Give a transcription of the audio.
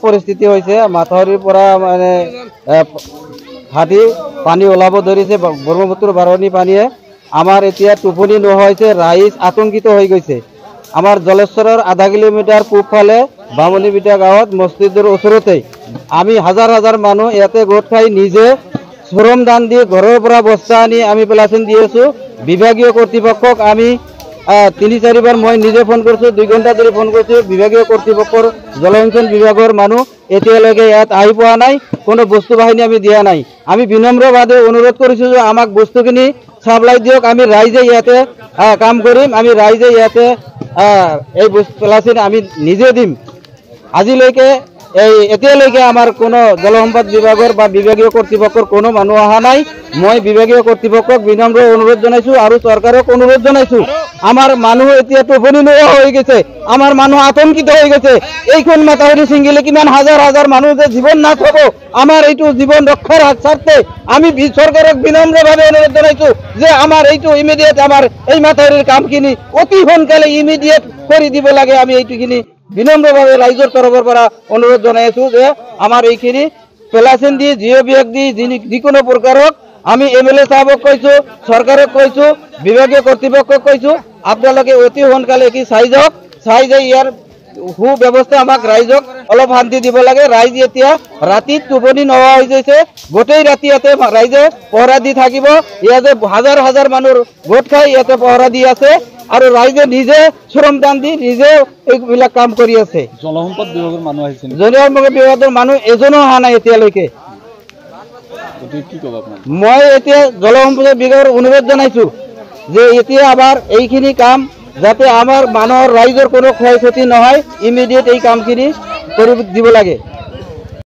পৰিস্থিতি হৈছে মাথাউৰিৰ পৰা মানে ফাটি পানী ওলাব ধৰিছে ব্ৰহ্মপুত্ৰ বাৰণী পানীয়ে আমাৰ এতিয়া টোপনি নোহোৱা হৈছে ৰাইজ আতংকিত হৈ গৈছে আমাৰ জলেশ্বৰৰ আধা কিলোমিটাৰ পূবফালে বামুণীবিটা গাঁৱত মছজিদৰ ওচৰতে আমি হাজাৰ হাজাৰ মানুহ ইয়াতে গোট খাই নিজে শ্ৰম দান দি ঘৰৰ পৰা বস্তা আনি আমি পেলাচিন দি আছোঁ বিভাগীয় কৰ্তৃপক্ষক আমি ৩-৪বাৰ মই নিজে ফোন কৰিছোঁ 2 ঘণ্টা ধৰি ফোন কৰিছোঁ বিভাগীয় কৰ্তৃপক্ষৰ জলসিঞ্চন বিভাগৰ মানুহ এতিয়ালৈকে ইয়াত আহি পোৱা নাই কোনো বস্তু বাহিনী আমি দিয়া নাই আমি বিনম্ৰভাৱে অনুৰোধ কৰিছোঁ যে আমাক বস্তুখিনি সাপ্লাই দিয়ক আমি ৰাইজে ইয়াতে কাম কৰিম আমি ৰাইজে ইয়াতে এই বস্তু পেলাচিন আমি নিজে দিম আজিলৈকে এতিয়ালৈকে আমাৰ কোনো জলসম্পদ বিভাগৰ বা বিভাগীয় কৰ্তৃপক্ষৰ কোনো মানুহ অহা নাই মই বিভাগীয় কৰ্তৃপক্ষক বিনম্ৰ অনুৰোধ জনাইছোঁ আৰু চৰকাৰক অনুৰোধ জনাইছোঁ আমাৰ মানুহ এতিয়া টোপনি নোহোৱা হৈ গৈছে আমাৰ মানুহ আতংকিত হৈ গৈছে এইখন মাথাউৰি ছিঙিলে কিমান হাজাৰ হাজাৰ মানুহ যে জীৱন নাশ হ'ব আমাৰ এইটো জীৱন ৰক্ষাৰ স্বাৰ্থে আমি চৰকাৰক বিনম্ৰভাৱে অনুৰোধ জনাইছোঁ যে আমাৰ এইটো ইমিডিয়েট আমাৰ এই মাথাউৰিৰ কামখিনি অতি সোনকালে ইমিডিয়েট কৰি দিব লাগে আমি এইটোখিনি বিনম্ৰভাৱে ৰাইজৰ তৰফৰ পৰা অনুৰোধ জনাই আছোঁ যে আমাৰ এইখিনি পেলাচিন দি জিঅ' বিভাগ দি যিকোনো প্ৰকাৰক আমি MLA সাহেবক কৈছোঁ চৰকাৰক কৈছোঁ বিভাগীয় কৰ্তৃপক্ষক কৈছোঁ আপোনালোকে অতি সোনকালে কি চাই যাওক চাই যাই ইয়াৰ সুব্যৱস্থা আমাক ৰাইজক অলপ শান্তি দিব লাগে ৰাইজ এতিয়া ৰাতি টোপনি নোহোৱা হৈ গৈছে গোটেই ৰাতি ইয়াতে ৰাইজে পহৰা দি থাকিব ইয়াতে হাজাৰ হাজাৰ মানুহ গোট খাই ইয়াতে পহৰা দি আছে আৰু ৰাইজে নিজে শ্ৰম দান দি নিজে এইবিলাক কাম কৰি আছে জলসম্পদ বিভাগৰ মানুহ আহিছে জলসম্পদ বিভাগৰ মানুহ এজনো অহা নাই এতিয়ালৈকে মই এতিয়া জলসম্পদ বিভাগৰ অনুৰোধ জনাইছোঁ যে এতিয়া আমাৰ এইখিনি কাম যাতে আমাৰ মানুহৰ ৰাইজৰ কোনো ক্ষয় ক্ষতি নহয় ইমিডিয়েট এই কামখিনি কৰি দিব লাগে।